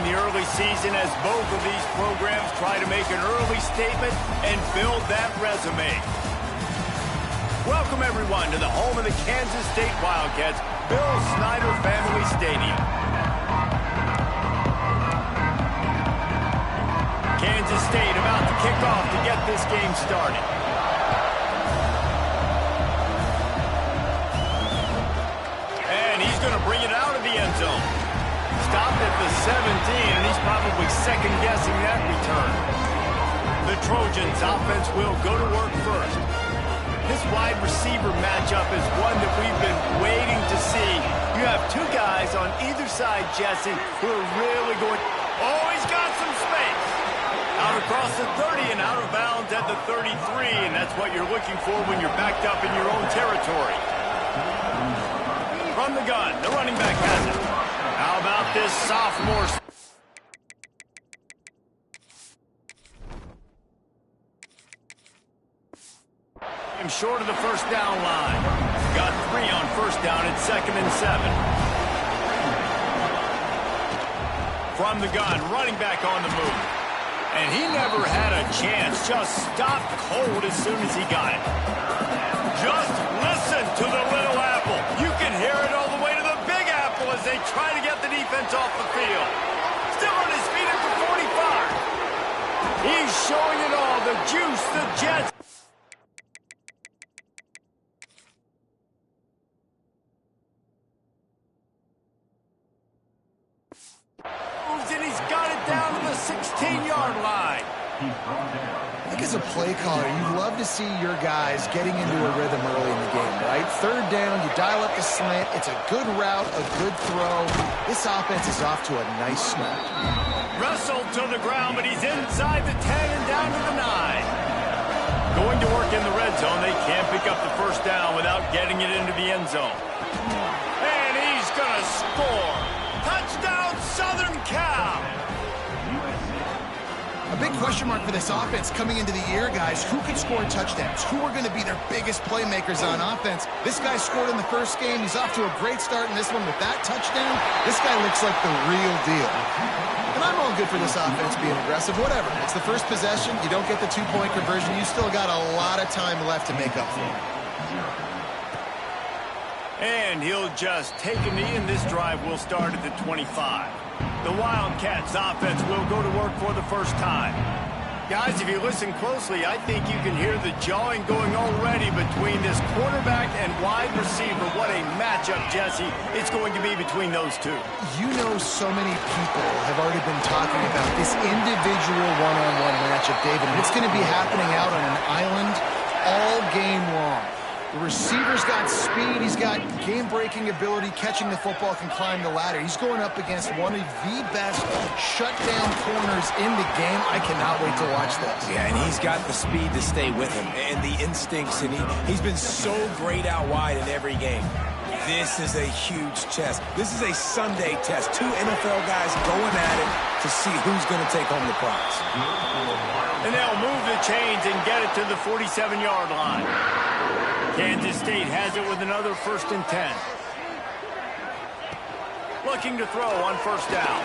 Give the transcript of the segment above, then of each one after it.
the early season as both of these programs try to make an early statement and build that resume. Welcome, everyone, to the home of the Kansas State Wildcats, Bill Snyder Family Stadium. Kansas State about to kick off to get this game started. And he's going to bring it out of the end zone. Stopped at the 17, and he's probably second-guessing that return. The Trojans' offense will go to work first. This wide receiver matchup is one that we've been waiting to see. You have two guys on either side, Jesse, who are really going... Oh, he's got some space. Out across the 30 and out of bounds at the 33, and that's what you're looking for when you're backed up in your own territory. From the gun, the running back has it. How about this sophomore? I'm short of the first down line. Got 3 on first down at 2nd and 7. From the gun, running back on the move. And he never had a chance. Just stopped cold as soon as he got it. Just listen to the little apple. You can hear it all the way to the big apple as they try to get the defense off the field. Still on his feet at the 45. He's showing it all. The juice, the Jets. And he's got it down to the 16-yard line. I think as a play caller, you love to see your guys getting into a rhythm early in the game, right? Third down, you dial up the slant. It's a good route, a good throw. This offense is off to a nice start. Wrestled to the ground, but he's inside the 10 and down to the 9. Going to work in the red zone. They can't pick up the first down without getting it into the end zone. And he's going to score. Touchdown, Southern Cal! A big question mark for this offense coming into the year, guys. Who can score touchdowns? Who are going to be their biggest playmakers on offense? This guy scored in the first game. He's off to a great start in this one with that touchdown. This guy looks like the real deal. And I'm all good for this offense being aggressive. Whatever. It's the first possession. You don't get the 2-point conversion. You still got a lot of time left to make up for it. And he'll just take a knee, and this drive will start at the 25. The Wildcats offense will go to work for the first time. Guys, if you listen closely, I think you can hear the jawing going already between this quarterback and wide receiver. What a matchup, Jesse, it's going to be between those two. You know, so many people have already been talking about this individual one-on-one matchup, David, and it's going to be happening out on an island all game long. The receiver's got speed. He's got game-breaking ability, catching the football, can climb the ladder. He's going up against one of the best shutdown corners in the game. I cannot wait to watch this. Yeah, and he's got the speed to stay with him and the instincts, and he's been so great out wide in every game. This is a huge test. This is a Sunday test. 2 NFL guys going at it to see who's going to take home the prize. And they'll move the chains and get it to the 47-yard line. Kansas State has it with another 1st and 10. Looking to throw on first down.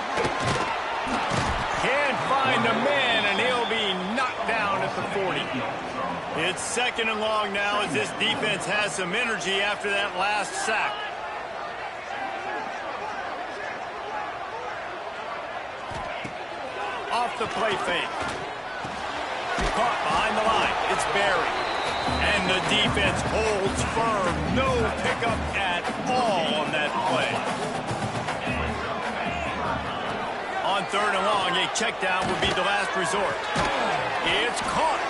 Can't find a man, and he'll be knocked down at the 40. It's 2nd and long now as this defense has some energy after that last sack. Off the play fake. Caught behind the line. It's Barry. And the defense holds firm. No pickup at all on that play. On 3rd and long, a check down would be the last resort. It's caught.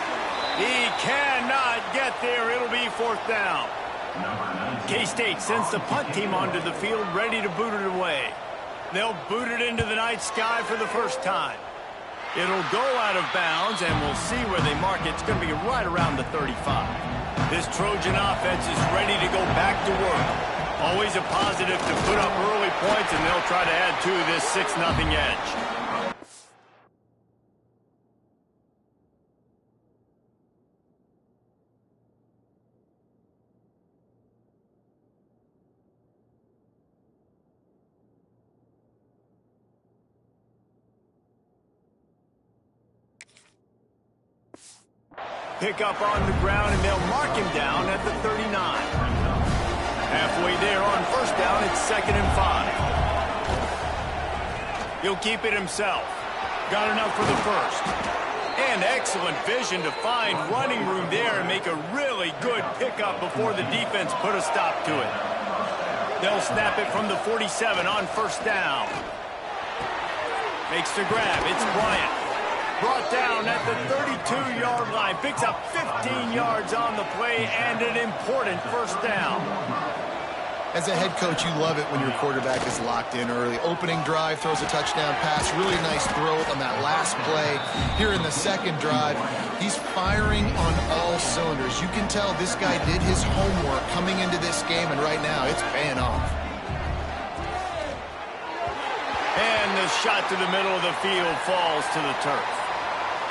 He cannot get there. It'll be 4th down. K-State sends the punt team onto the field, ready to boot it away. They'll boot it into the night sky for the first time. It'll go out of bounds, and we'll see where they mark it. It's going to be right around the 35. This Trojan offense is ready to go back to work. Always a positive to put up early points, and they'll try to add to this 6-0 edge. pick up on the ground, and they'll mark him down at the 39. Halfway there on first down, it's 2nd and 5. He'll keep it himself. Got enough for the first. And excellent vision to find running room there and make a really good pickup before the defense put a stop to it. They'll snap it from the 47 on first down. Makes the grab. It's Bryant. Brought down at the 32-yard line. Picks up 15 yards on the play and an important first down. As a head coach, you love it when your quarterback is locked in early. Opening drive, throws a touchdown pass. Really nice throw on that last play. Here in the second drive, he's firing on all cylinders. You can tell this guy did his homework coming into this game, and right now it's paying off. And the shot to the middle of the field falls to the turf.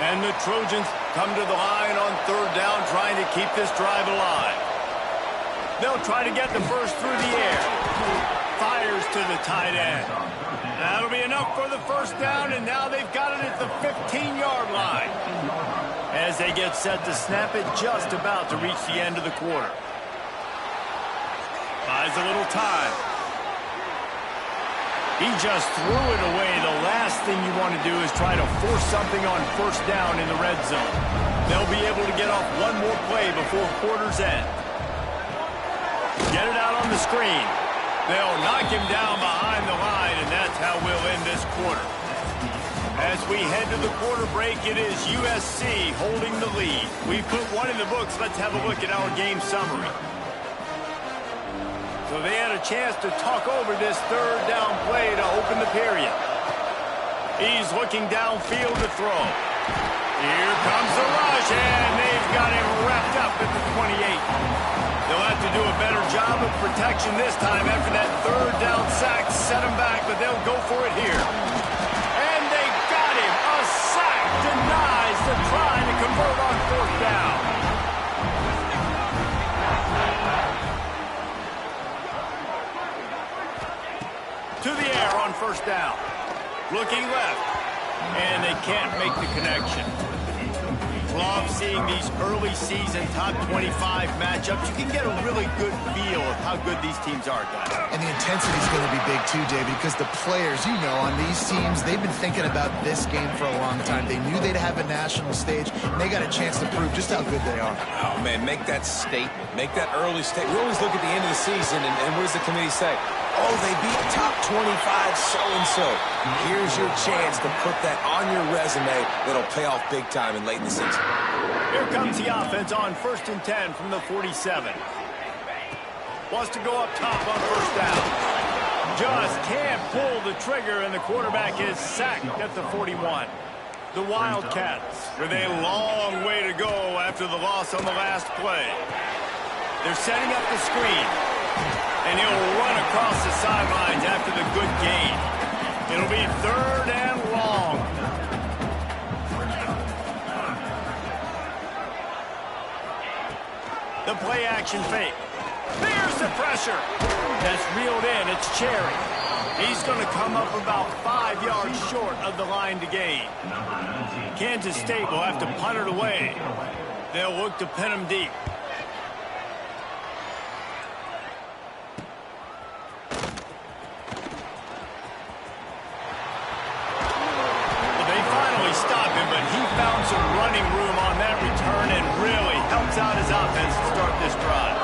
And the Trojans come to the line on third down, trying to keep this drive alive. They'll try to get the first through the air. Fires to the tight end. That'll be enough for the first down, and now they've got it at the 15-yard line. As they get set to snap it, just about to reach the end of the quarter. Buys a little time. He just threw it away. The last thing you want to do is try to force something on first down in the red zone. They'll be able to get off one more play before quarter's end. Get it out on the screen. They'll knock him down behind the line, and that's how we'll end this quarter. As we head to the quarter break, it is USC holding the lead. We put one in the books. Let's have a look at our game summary. So they had a chance to talk over this third down play to open the period. He's looking downfield to throw. Here comes the rush, and they've got him wrapped up at the 28. They'll have to do a better job of protection this time after that third down sack set him back, but they'll go for it here. And they got him. A sack denies the try to convert on fourth down. To the air on first down. Looking left. And they can't make the connection. Love seeing these early season top 25 matchups. You can get a really good feel of how good these teams are, guys. And the intensity is going to be big too, David, because the players, you know, on these teams, they've been thinking about this game for a long time. They knew they'd have a national stage, and they got a chance to prove just how good they are. Oh, man, make that statement. Make that early statement. We always look at the end of the season, and what does the committee say? Oh, they beat top 25 so-and-so. Here's your chance to put that on your resume that'll pay off big time and late in the season. Here comes the offense on 1st and 10 from the 47. Wants to go up top on first down. Just can't pull the trigger, and the quarterback is sacked at the 41. The Wildcats with a long way to go after the loss on the last play. They're setting up the screen. And he'll run across the sidelines after the good gain. It'll be third and long. The play action fake. There's the pressure. That's reeled in. It's Cherry. He's going to come up about 5 yards short of the line to gain. Kansas State will have to punt it away. They'll look to pin him deep. Stop him, but he found some running room on that return and really helps out his offense to start this drive.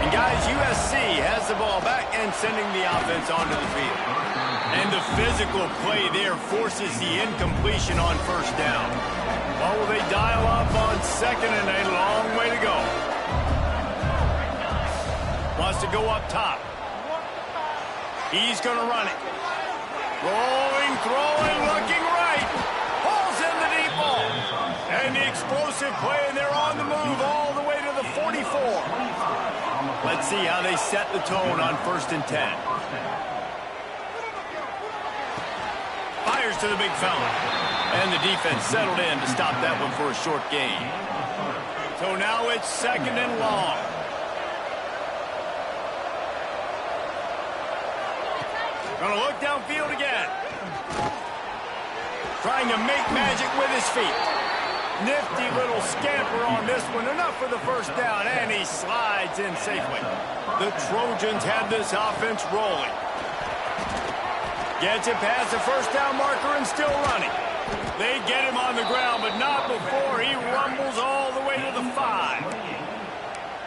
And guys, USC has the ball back and sending the offense onto the field. And the physical play there forces the incompletion on first down. Well, will they dial up on second, and a long way to go. Wants to go up top. He's going to run it. Rolling, throwing, looking right. Pulls in the deep ball. And the explosive play, and they're on the move all the way to the 44. Let's see how they set the tone on 1st and 10. Fires to the big fella. And the defense settled in to stop that one for a short gain. So now it's 2nd and long. Gonna look downfield again. Trying to make magic with his feet. Nifty little scamper on this one. Enough for the first down, and he slides in safely. The Trojans have this offense rolling. Gets it past the first down marker and still running. They get him on the ground, but not before he rumbles all the way to the 5.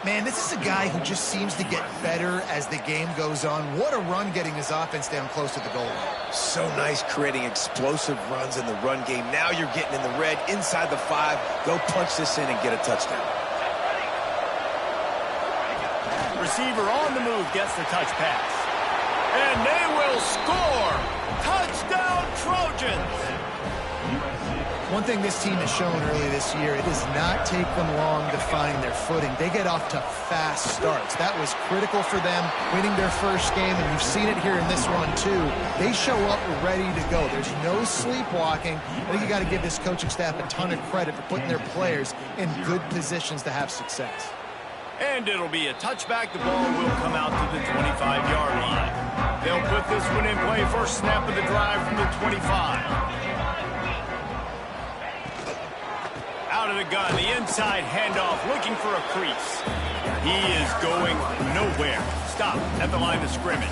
Man, this is a guy who just seems to get better as the game goes on. What a run getting his offense down close to the goal line. So nice creating explosive runs in the run game. Now you're getting in the red inside the 5. Go punch this in and get a touchdown. Receiver on the move gets the touch pass. And they will score! Touchdown, Trojans! One thing this team has shown early this year, it does not take them long to find their footing. They get off to fast starts. That was critical for them, winning their first game, and you've seen it here in this one too. They show up ready to go. There's no sleepwalking. I think you got to give this coaching staff a ton of credit for putting their players in good positions to have success. And it'll be a touchback. The ball will come out to the 25-yard line. They'll put this one in play. First snap of the drive from the 25. Out of the gun, the inside handoff, looking for a crease. He is going nowhere. Stop at the line of scrimmage.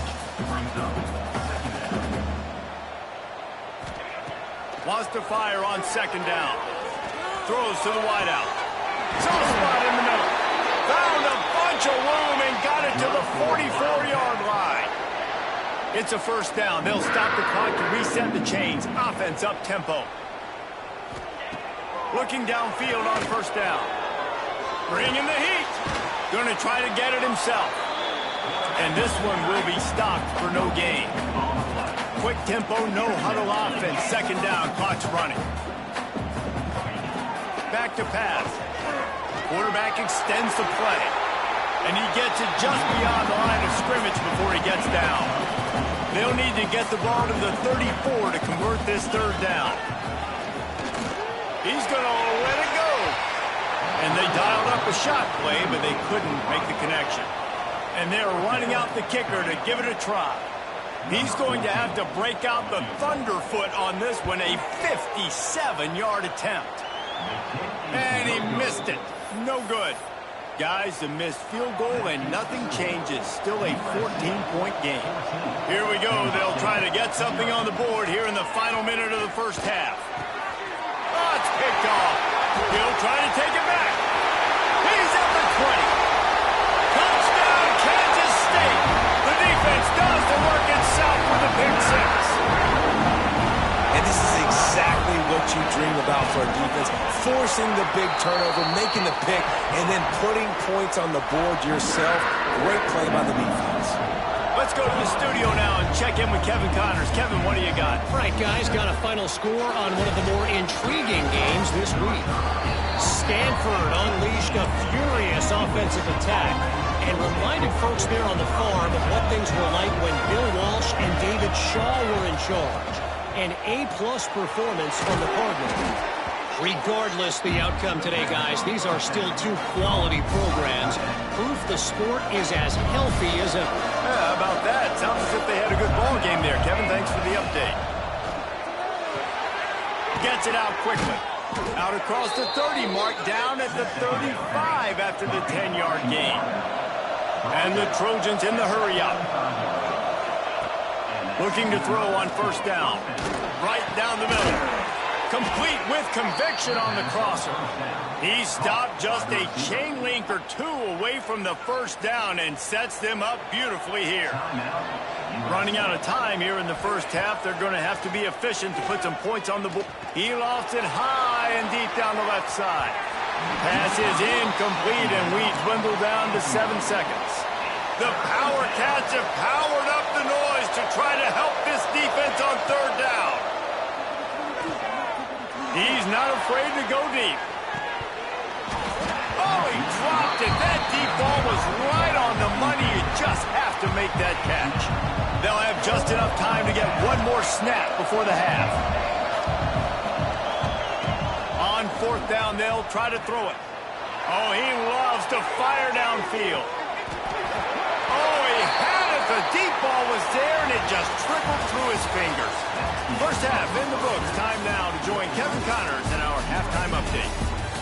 Wants to fire on second down. Throws to the wideout. Saw a spot in the middle. Found a bunch of room and got it to the 44-yard line. It's a first down. They'll stop the clock to reset the chains. Offense up tempo. Looking downfield on first down. Bringing the heat. Going to try to get it himself. And this one will be stopped for no gain. Quick tempo, no huddle offense. Second down, clock's running. Back to pass. Quarterback extends the play. And he gets it just beyond the line of scrimmage before he gets down. They'll need to get the ball to the 34 to convert this third down. He's going to let it go. And they dialed up a shot play, but they couldn't make the connection. And they're running out the kicker to give it a try. He's going to have to break out the thunderfoot on this one, a 57-yard attempt. And he missed it. No good. Guys, the missed field goal and nothing changes. Still a 14-point game. Here we go. They'll try to get something on the board here in the final minute of the first half. Oh, it's picked off. He'll try to take it back. He's at the 20. Touchdown, Kansas State. The defense does the work itself with a pick 6. And this is exactly what you dream about for a defense. Forcing the big turnover, making the pick, and then putting points on the board yourself. Great play by the defense. Let's go to the studio now and check in with Kevin Connors. Kevin, what do you got? All right, guys, got a final score on one of the more intriguing games this week. Stanford unleashed a furious offensive attack and reminded folks there on the farm of what things were like when Bill Walsh and David Shaw were in charge. An A-plus performance from the Cardinals. Regardless the outcome today, guys, these are still two quality programs. Proof the sport is as healthy as ever. Yeah, how about that? Sounds as if they had a good ball game there. Kevin, thanks for the update. Gets it out quickly. Out across the 30 mark, down at the 35 after the 10-yard gain. And the Trojans in the hurry up. Looking to throw on first down. Right down the middle. Complete with conviction on the crosser. He stopped just a chain link or two away from the first down and sets them up beautifully here. Running out of time here in the first half. They're going to have to be efficient to put some points on the board. He lofts it high and deep down the left side. Pass is incomplete, and we dwindle down to 7 seconds. The Power Cats have powered up the noise to try to help this defense on third down. He's not afraid to go deep. Oh, he dropped it. That deep ball was right on the money. You just have to make that catch. They'll have just enough time to get one more snap before the half. On fourth down, they'll try to throw it. Oh, he loves to fire downfield. Oh, he had it The deep ball was there, and it just trickled through his fingers. First half in the books. Time now to join Kevin Connors in our halftime update.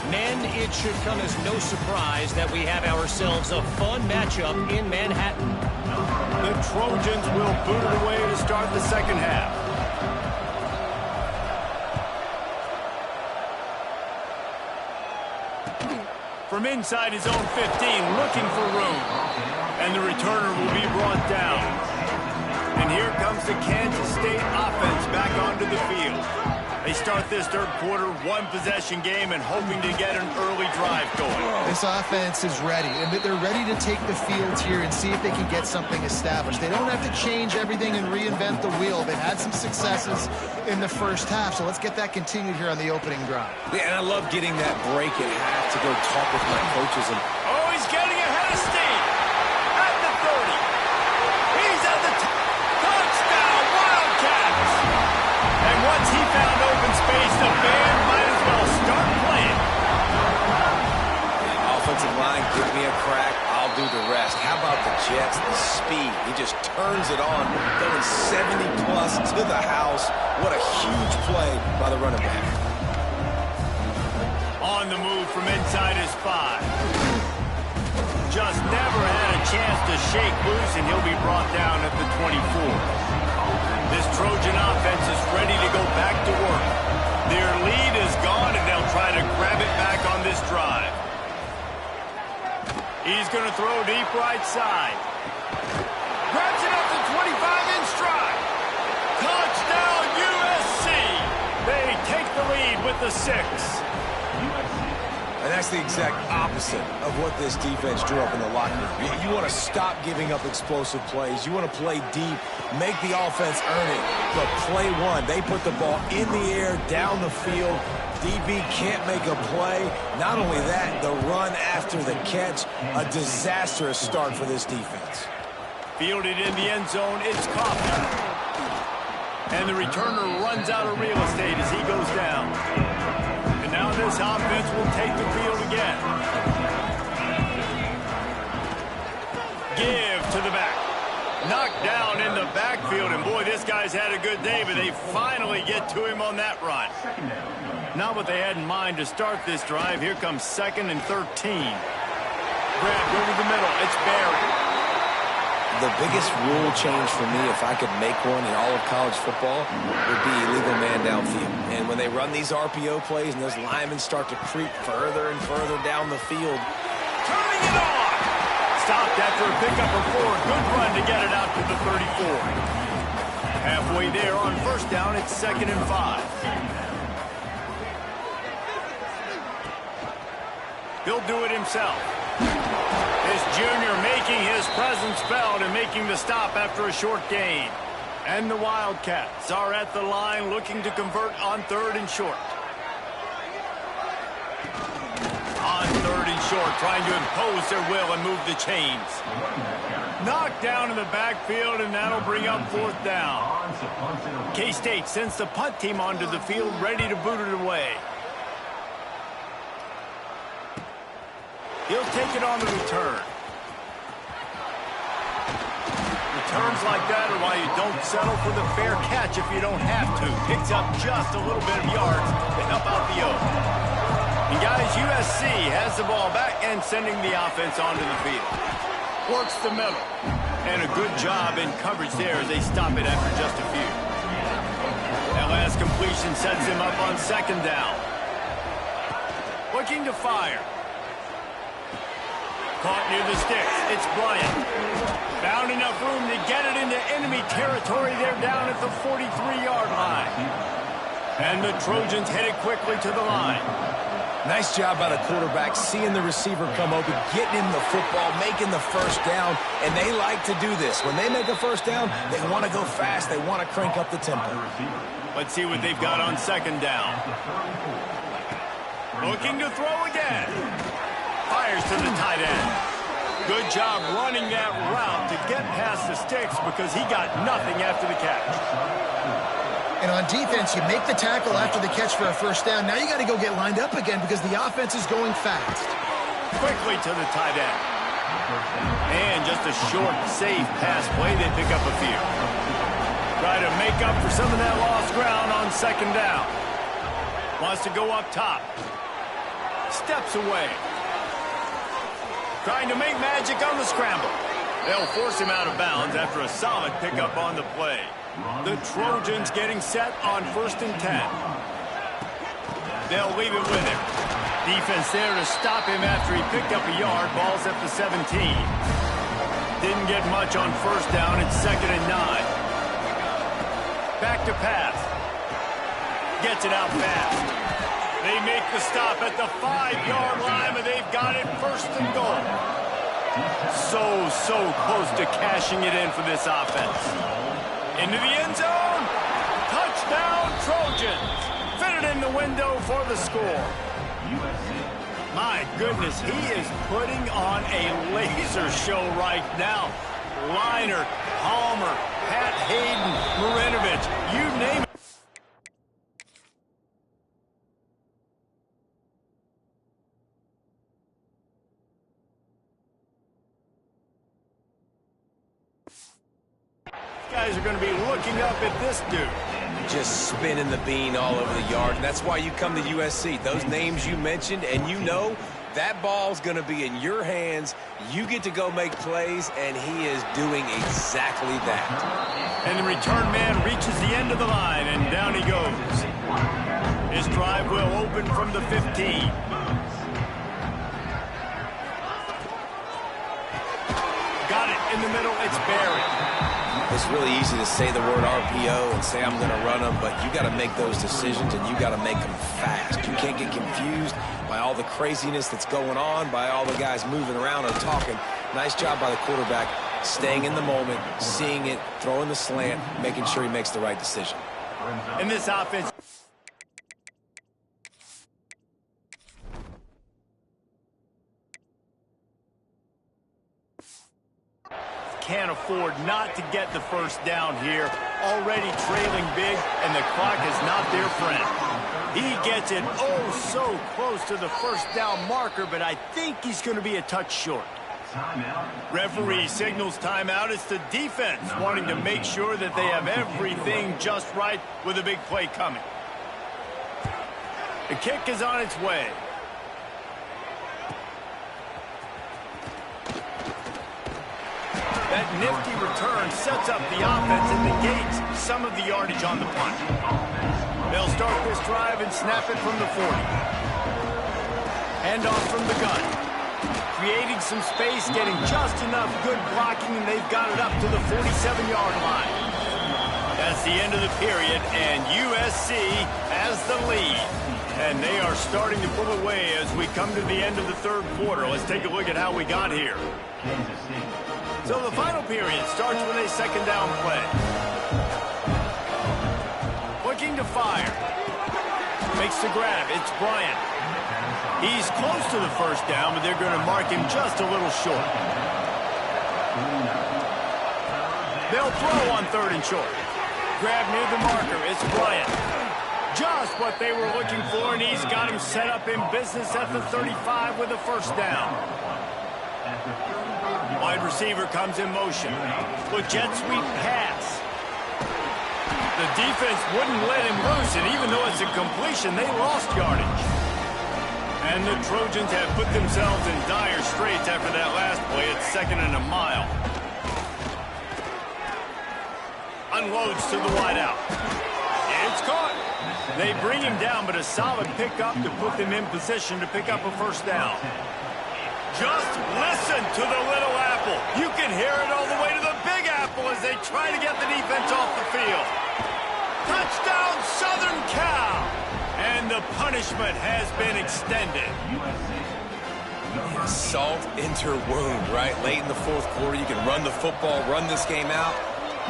Men, it should come as no surprise that we have ourselves a fun matchup in Manhattan. The Trojans will boot it away to start the second half. From inside his own 15, looking for room. And the returner will be brought down. And here comes the Kansas State offense back onto the field. They start this third quarter, one-possession game, and hoping to get an early drive going. This offense is ready, and they're ready to take the field here and see if they can get something established. They don't have to change everything and reinvent the wheel. They've had some successes in the first half, so let's get that continued here on the opening drive. Yeah, and I love getting that break at half to go talk with my coaches. And oh, he's getting ahead of steam. At the 30. He's at the touchdown, Wildcats. And once he found open space, the band might as well start playing. Offensive line, give me a crack, I'll do the rest. How about the Jets, the speed? He just turns it on, going 70-plus to the house. What a huge play by the running back. On the move from inside his 5. Just never had a chance to shake loose, and he'll be brought down at the 24. This Trojan offense is ready to go back to work. Their lead is gone, and they'll try to grab it back on this drive. He's going to throw deep right side. Grabs it up to 25 in stride. Touchdown, USC. They take the lead with the 6. And that's the exact opposite of what this defense drew up in the locker room. You want to stop giving up explosive plays. You want to play deep, make the offense earn it. But play one, they put the ball in the air, down the field. DB can't make a play. Not only that, the run after the catch, a disastrous start for this defense. Fielded in the end zone, it's caught. And the returner runs out of real estate as he goes down. Now this offense will take the field again. Give to the back. Knocked down in the backfield, and boy, this guy's had a good day, but they finally get to him on that run. Not what they had in mind to start this drive. Here comes 2nd and 13. Grabbed over the middle. It's Barry. The biggest rule change for me, if I could make one in all of college football, would be illegal man downfield. And when they run these RPO plays and those linemen start to creep further and further down the field. Turning it on! Stopped after a pickup of 4. Good run to get it out to the 34. Halfway there on first down, it's 2nd and 5. He'll do it himself. This junior making his presence felt and making the stop after a short gain. And the Wildcats are at the line looking to convert on 3rd and short. On 3rd and short, trying to impose their will and move the chains. Knocked down in the backfield, and that'll bring up 4th down. K-State sends the punt team onto the field, ready to boot it away. He'll take it on the return. Returns like that are why you don't settle for the fair catch if you don't have to. Picks up just a little bit of yards to help out the Oak. And guys, USC has the ball back and sending the offense onto the field. Works the middle. And a good job in coverage there as they stop it after just a few. That last completion sets him up on 2nd down. Looking to fire. Caught near the sticks. It's Bryant. Found enough room to get it into enemy territory. They're down at the 43-yard line. And the Trojans headed quickly to the line. Nice job by the quarterback, seeing the receiver come open, getting him the football, making the first down, and they like to do this. When they make a first down, they want to go fast. They want to crank up the tempo. Let's see what they've got on 2nd down. Looking to throw again. Fires to the tight end. Good job running that route to get past the sticks because he got nothing after the catch. And on defense, you make the tackle after the catch for a first down. Now you got to go get lined up again because the offense is going fast. Quickly to the tight end. And just a short, safe pass play. They pick up a few. Try to make up for some of that lost ground on second down. Wants to go up top. Steps away. Trying to make magic on the scramble. They'll force him out of bounds after a solid pickup on the play. The Trojans getting set on 1st and 10. They'll leave it with him. Defense there to stop him after he picked up a yard. Ball's at the 17. Didn't get much on 1st down. It's 2nd and 9. Back to pass. Gets it out fast. They make the stop at the 5-yard line, and they've got it 1st and goal. So close to cashing it in for this offense. Into the end zone. Touchdown, Trojans. Fitted in the window for the score. My goodness, he is putting on a laser show right now. Liner, Palmer, Pat Hayden, Marinovich, you name it. Guys are going to be looking up at this dude. Just spinning the bean all over the yard, and that's why you come to USC. Those names you mentioned, and you know that ball's going to be in your hands. You get to go make plays, and he is doing exactly that. And the return man reaches the end of the line, and down he goes. His drive will open from the 15. Got it in the middle. It's buried. It's really easy to say the word RPO and say I'm going to run them, but you got to make those decisions, and you got to make them fast. You can't get confused by all the craziness that's going on, by all the guys moving around or talking. Nice job by the quarterback, staying in the moment, seeing it, throwing the slant, making sure he makes the right decision. In this offense, can't afford not to get the 1st down here. Already trailing big, and the clock is not their friend. He gets it so close to the 1st down marker, but I think he's going to be a touch short. Referee signals timeout. It's the defense wanting to make sure that they have everything just right with a big play coming. The kick is on its way. That nifty return sets up the offense and negates some of the yardage on the punt. They'll start this drive and snap it from the 40. Hand off from the gun. Creating some space, getting just enough good blocking, and they've got it up to the 47-yard line. That's the end of the period, and USC has the lead. And they are starting to pull away as we come to the end of the 3rd quarter. Let's take a look at how we got here. So the final period starts with a 2nd down play. Looking to fire. Makes the grab. It's Bryant. He's close to the 1st down, but they're going to mark him just a little short. They'll throw on 3rd and short. Grab near the marker. It's Bryant. Just what they were looking for, and he's got him set up in business at the 35 with a 1st down. Wide receiver comes in motion. With jet sweep pass. The defense wouldn't let him loose, and even though it's a completion, they lost yardage. And the Trojans have put themselves in dire straits after that last play. It's 2nd and a mile. Unloads to the wideout. It's caught. They bring him down, but a solid pickup to put them in position to pick up a 1st down. Just listen to the little apple. You can hear it all the way to the big apple as they try to get the defense off the field. Touchdown, Southern Cal. And the punishment has been extended. Salt into wound, right? Late in the 4th quarter, you can run the football, run this game out.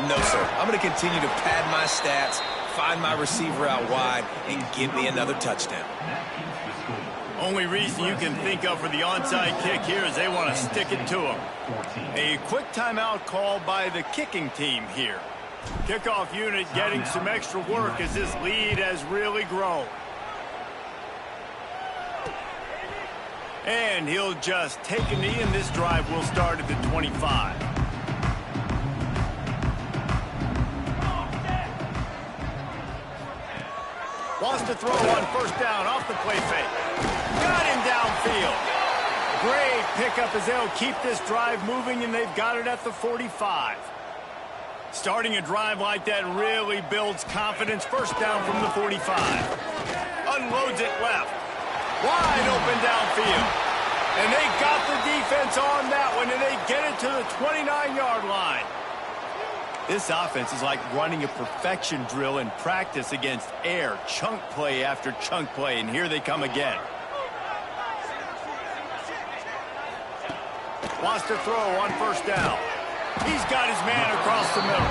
No, sir. I'm going to continue to pad my stats, find my receiver out wide, and give me another touchdown. Only reason you can think of for the onside kick here is they want to stick it to him. A quick timeout call by the kicking team here. Kickoff unit getting some extra work as this lead has really grown. And he'll just take a knee, and this drive will start at the 25. Wants to throw on first down off the play fake. Got him downfield. Great pickup as they'll keep this drive moving, and they've got it at the 45. Starting a drive like that really builds confidence. First down from the 45. Unloads it left. Wide open downfield. And they got the defense on that one, and they get it to the 29-yard line. This offense is like running a perfection drill in practice against air. Chunk play after chunk play, and here they come again. Wants to throw on first down. He's got his man across the middle.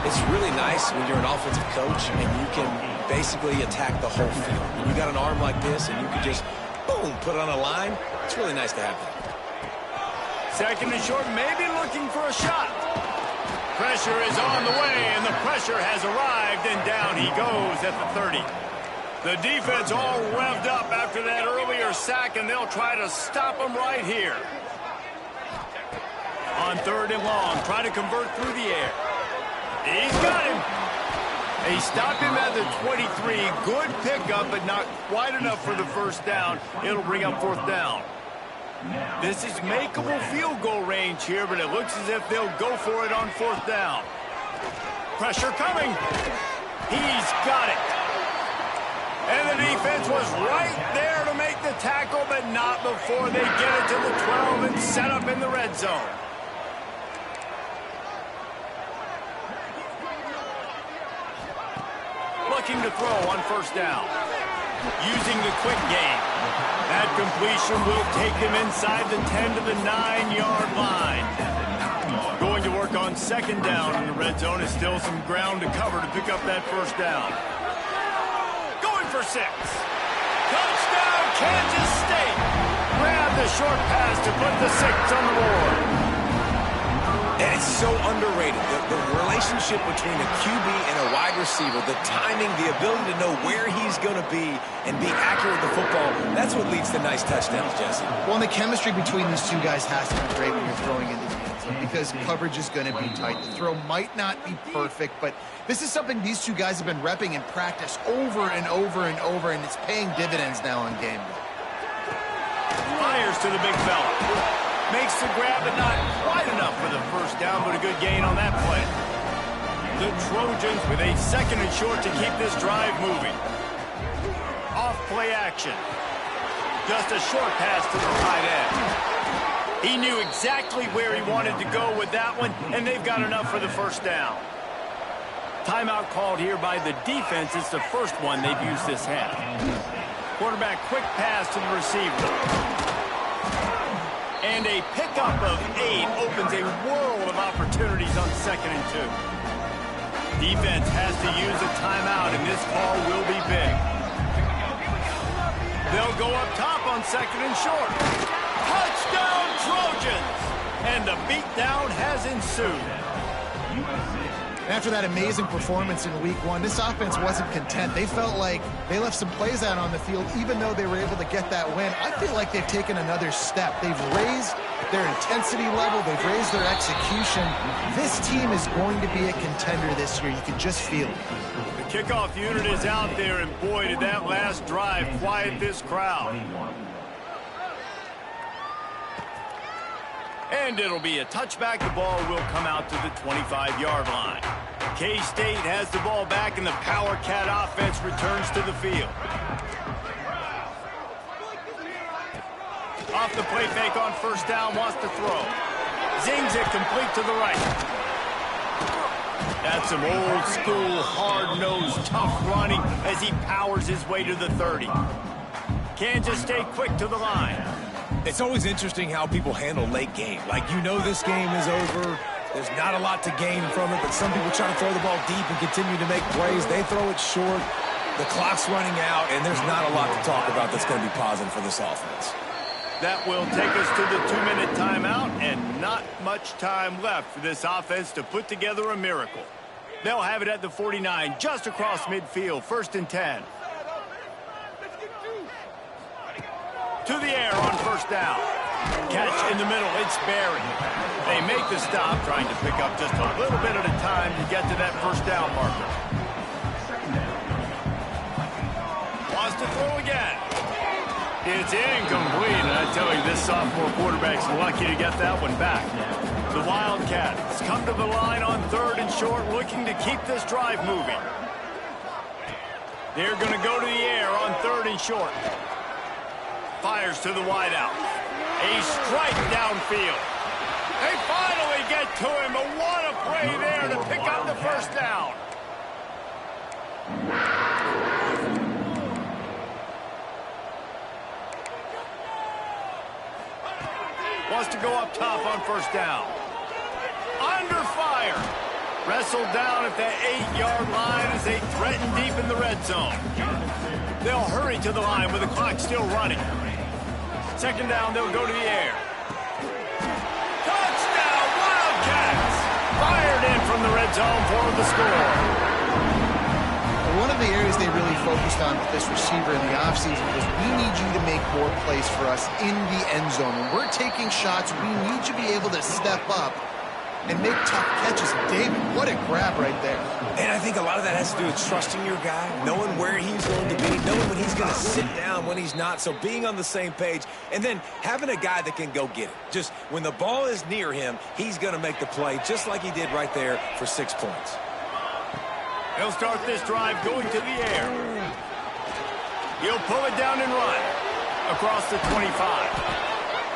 It's really nice when you're an offensive coach and you can basically attack the whole field. When you got an arm like this and you can just, boom, put it on a line, it's really nice to have that. Second and short, maybe looking for a shot. Pressure is on the way, and the pressure has arrived, and down he goes at the 30. The defense all revved up after that earlier sack, and they'll try to stop him right here. On third and long, try to convert through the air. He's got him. He stopped him at the 23. Good pickup, but not quite enough for the first down. It'll bring up fourth down. This is makeable field goal range here, but it looks as if they'll go for it on fourth down. Pressure coming. He's got it. And the defense was right there to make the tackle, but not before they get it to the 12 and set up in the red zone. Looking to throw on first down. Using the quick game. That completion will take him inside the 10 to the 9-yard line. Going to work on second down in the red zone. Is still some ground to cover to pick up that first down. Going for 6. Touchdown, Kansas State. Grab the short pass to put the 6 on the board. And it's so underrated. The relationship between a QB and a wide receiver, the timing, the ability to know where he's going to be and be accurate with the football, that's what leads to nice touchdowns, Jesse. Well, and the chemistry between these two guys has to be great when you're throwing into the end zone because coverage is going to be tight. The throw might not be perfect, but this is something these two guys have been repping in practice over and over and over, and it's paying dividends now on game day. Fires to the big fella. Makes the grab, but not quite enough for the first down, but a good gain on that play. The Trojans with a second and short to keep this drive moving. Off play action. Just a short pass to the tight end. He knew exactly where he wanted to go with that one, and they've got enough for the first down. Timeout called here by the defense. It's the first one they've used this half. Quarterback quick pass to the receiver. And a pickup of 8 opens a world of opportunities on second and 2. Defense has to use a timeout, and this call will be big. They'll go up top on second and short. Touchdown, Trojans! And the beatdown has ensued. After that amazing performance in week 1, this offense wasn't content. They felt like they left some plays out on the field, even though they were able to get that win. I feel like they've taken another step. They've raised their intensity level. They've raised their execution. This team is going to be a contender this year. You can just feel it. The kickoff unit is out there, and boy, did that last drive quiet this crowd. And it'll be a touchback. The ball will come out to the 25-yard line. K-State has the ball back, and the Power Cat offense returns to the field. Off the play fake on first down, wants to throw. Zings it complete to the right. That's some old school, hard-nosed, tough running as he powers his way to the 30. Kansas State quick to the line. It's always interesting how people handle late game. Like, you know this game is over. There's not a lot to gain from it, but some people try to throw the ball deep and continue to make plays. They throw it short. The clock's running out, and there's not a lot to talk about that's going to be positive for this offense. That will take us to the 2-minute timeout, and not much time left for this offense to put together a miracle. They'll have it at the 49, just across midfield, 1st and 10. to the air on first down. Catch in the middle, it's Barry. They make the stop, trying to pick up just a little bit at a time to get to that first down marker. Wants to throw again. It's incomplete, and I tell you, this sophomore quarterback's lucky to get that one back. The Wildcats come to the line on 3rd and short, looking to keep this drive moving. They're going to go to the air on 3rd and short. Fires to the wideout. A strike downfield. They finally get to him, but what a play there to pick up the first down. Wants to go up top on first down. Under fire. Wrestled down at the 8-yard line as they threaten deep in the red zone. They'll hurry to the line with the clock still running. Second down, they'll go to the air. Touchdown, Wildcats! Fired in from the red zone for the score. One of the areas they really focused on with this receiver in the offseason was we need you to make more plays for us in the end zone. When we're taking shots, we need you to be able to step up and make tough catches. David, what a grab right there. And I think a lot of that has to do with trusting your guy, knowing where he's going to be, knowing when he's going to sit down, when he's not. So being on the same page, and then having a guy that can go get it. Just when the ball is near him, he's going to make the play, just like he did right there for 6 points. He'll start this drive going to the air. He'll pull it down and run across the 25.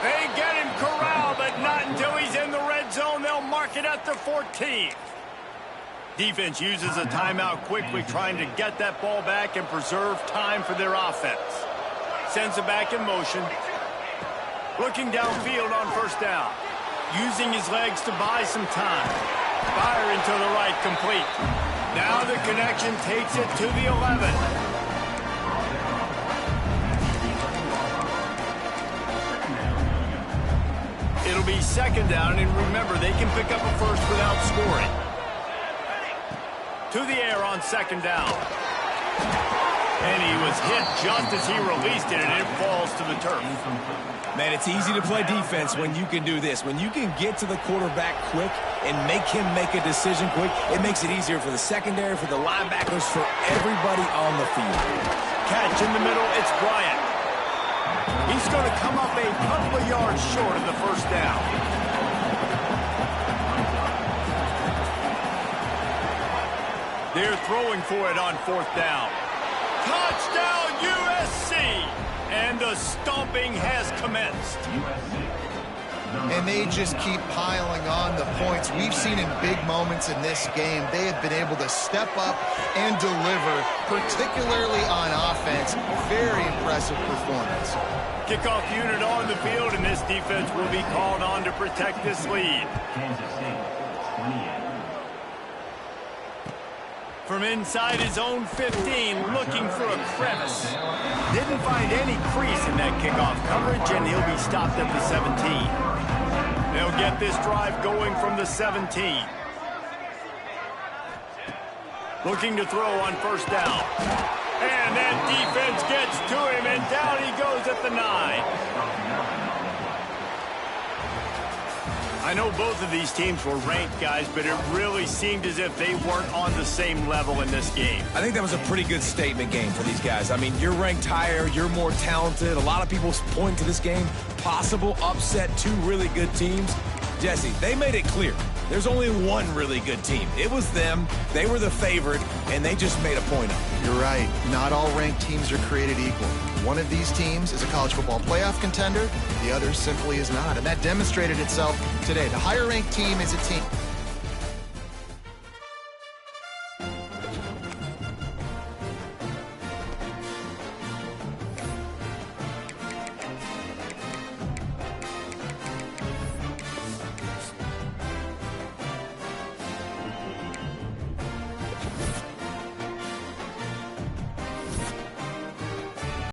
They get him corralled, but not until he's in the red zone. They'll mark it at the 14. Defense uses a timeout quickly, trying to get that ball back and preserve time for their offense. Sends it back in motion. Looking downfield on first down. Using his legs to buy some time. Firing to the right, complete. Now the connection takes it to the 11. It'll be second down, and remember, they can pick up a first without scoring. To the air on second down. And he was hit just as he released it, and it falls to the turf. Man, it's easy to play defense when you can do this. When you can get to the quarterback quick and make him make a decision quick, it makes it easier for the secondary, for the linebackers, for everybody on the field. Catch in the middle, it's Bryant. He's going to come up a couple of yards short of the first down. They're throwing for it on fourth down. Touchdown, USC! And the stomping has commenced. And they just keep piling on the points. We've seen in big moments in this game, they have been able to step up and deliver, particularly on offense. Very impressive performance. Kickoff unit on the field, and this defense will be called on to protect this lead. From inside his own 15, looking for a crevice. Didn't find any crease in that kickoff coverage, and he'll be stopped at the 17. They'll get this drive going from the 17. Looking to throw on first down. And that defense gets to him, and down he goes at the 9. I know both of these teams were ranked, guys, but it really seemed as if they weren't on the same level in this game. I think that was a pretty good statement game for these guys. I mean, you're ranked higher, you're more talented. A lot of people point to this game, possible upset, two really good teams. Jesse, they made it clear. There's only one really good team. It was them. They were the favorite, and they just made a point of it. You're right. Not all ranked teams are created equal. One of these teams is a college football playoff contender. The other simply is not. And that demonstrated itself today. The higher ranked team is a team